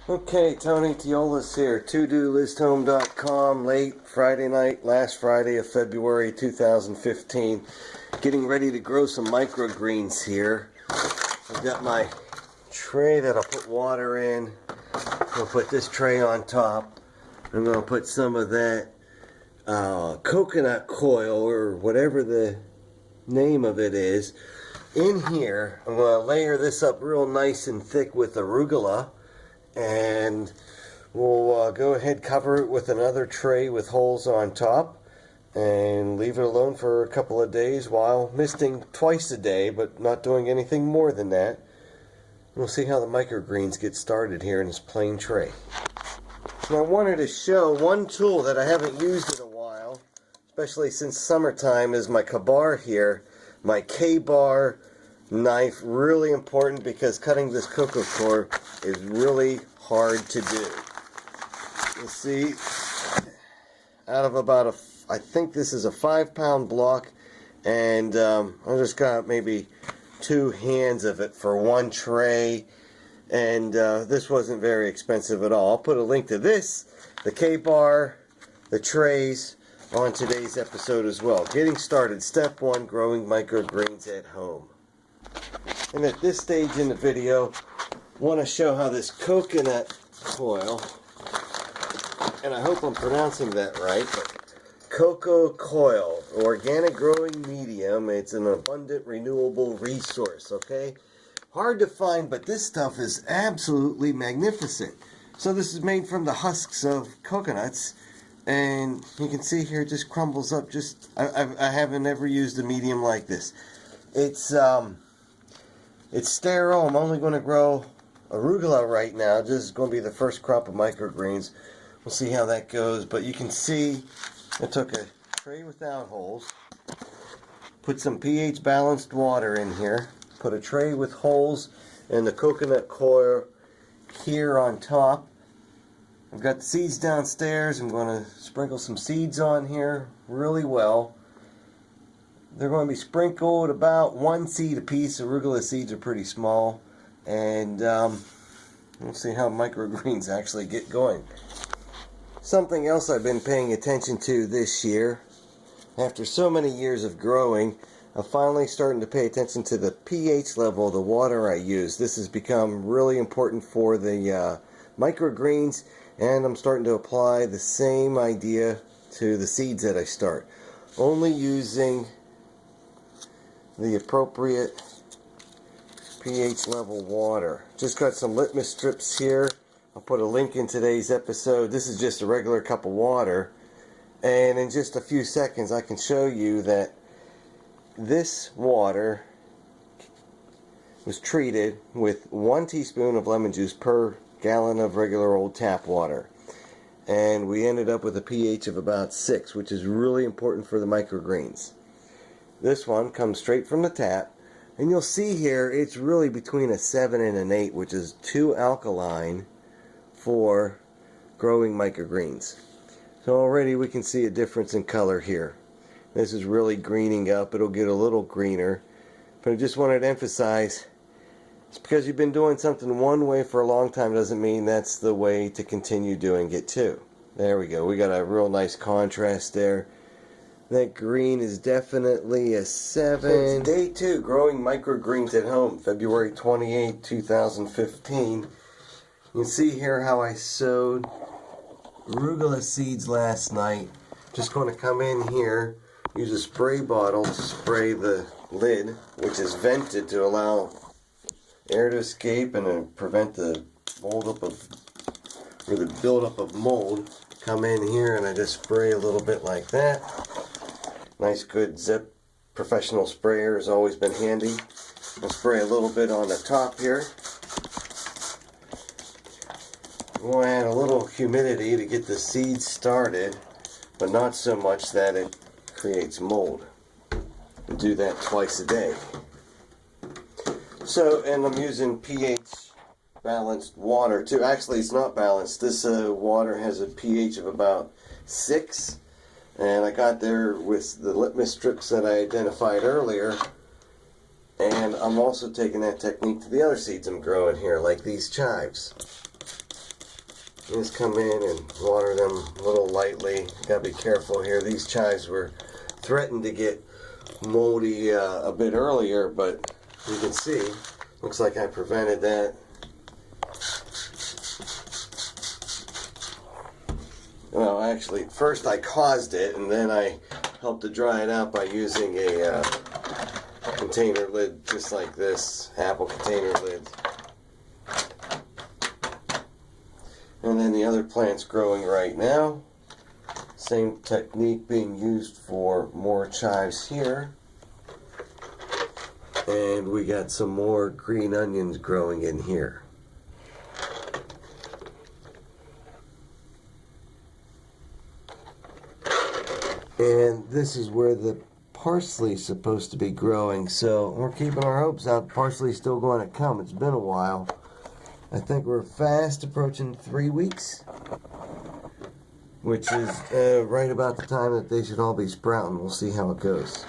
Okay, Tony Teolis here, ToDoListHome.com, late Friday night, last Friday of February 2015. Getting ready to grow some microgreens here. I've got my tray that I'll put water in. I'll put this tray on top. I'm going to put some of that coconut coil, or whatever the name of it is, in here. I'm going to layer this up real nice and thick with arugula. And we'll go ahead, cover it with another tray with holes on top and leave it alone for a couple of days while misting twice a day, but not doing anything more than that. We'll see how the microgreens get started here in this plain tray. And I wanted to show one tool that I haven't used in a while, especially since summertime, is my K-bar here, my K-bar knife. Really important because cutting this cocoa core is really hard to do. You see, out of about I think this is a 5-pound block, and I just got maybe 2 hands of it for one tray, and this wasn't very expensive at all. I'll put a link to this, the K-bar, the trays, on today's episode as well. Getting started, step 1, growing microgreens at home. And at this stage in the video, I want to show how this coconut coil, and I hope I'm pronouncing that right, but Coil, organic growing medium. It's an abundant renewable resource, okay? Hard to find, but this stuff is absolutely magnificent. So this is made from the husks of coconuts, and you can see here it just crumbles up. I haven't ever used a medium like this. It's sterile. I'm only going to grow arugula right now. This is going to be the first crop of microgreens. We'll see how that goes. But you can see I took a tray without holes, put some pH balanced water in here, put a tray with holes and the coconut coir here on top. I've got the seeds downstairs. I'm going to sprinkle some seeds on here really well. They're going to be sprinkled about 1 seed apiece. Arugula seeds are pretty small. And we'll see how microgreens actually get going. Something else I've been paying attention to this year, after so many years of growing, I'm finally starting to pay attention to the pH level of the water I use. This has become really important for the microgreens, and I'm starting to apply the same idea to the seeds that I start. Only using the appropriate pH level water. Just got some litmus strips here. I'll put a link in today's episode. This is just a regular cup of water, and in just a few seconds I can show you that this water was treated with 1 teaspoon of lemon juice per gallon of regular old tap water, and we ended up with a pH of about 6, which is really important for the microgreens. This one comes straight from the tap, and you'll see here it's really between a 7 and an 8, which is too alkaline for growing microgreens. So already we can see a difference in color here. This is really greening up. It'll get a little greener, but I just wanted to emphasize, it's because you've been doing something one way for a long time doesn't mean that's the way to continue doing it too. There we go. We got a real nice contrast there. That green is definitely a 7. So it's day 2, growing microgreens at home, February 28, 2015. You can see here how I sowed arugula seeds last night. Just going to come in here, use a spray bottle to spray the lid, which is vented to allow air to escape and to prevent the buildup of mold. Come in here and I just spray a little bit like that. Nice good zip. Professional sprayer has always been handy. I'll spray a little bit on the top here. We'll add a little humidity to get the seeds started, but not so much that it creates mold. And do that twice a day. So, and I'm using pH balanced water too. Actually, it's not balanced. This water has a pH of about 6. And I got there with the litmus strips that I identified earlier. And I'm also taking that technique to the other seeds I'm growing here, like these chives. Just come in and water them a little lightly. Gotta be careful here. These chives were threatened to get moldy a bit earlier, but you can see, looks like I prevented that. Well, actually, first I caused it, and then I helped to dry it out by using a container lid just like this, apple container lid. And then the other plant's growing right now. Same technique being used for more chives here. And we got some more green onions growing in here. And this is where the parsley is supposed to be growing, so we're keeping our hopes out. Parsley's still going to come. It's been a while. I think we're fast approaching 3 weeks, which is right about the time that they should all be sprouting. We'll see how it goes.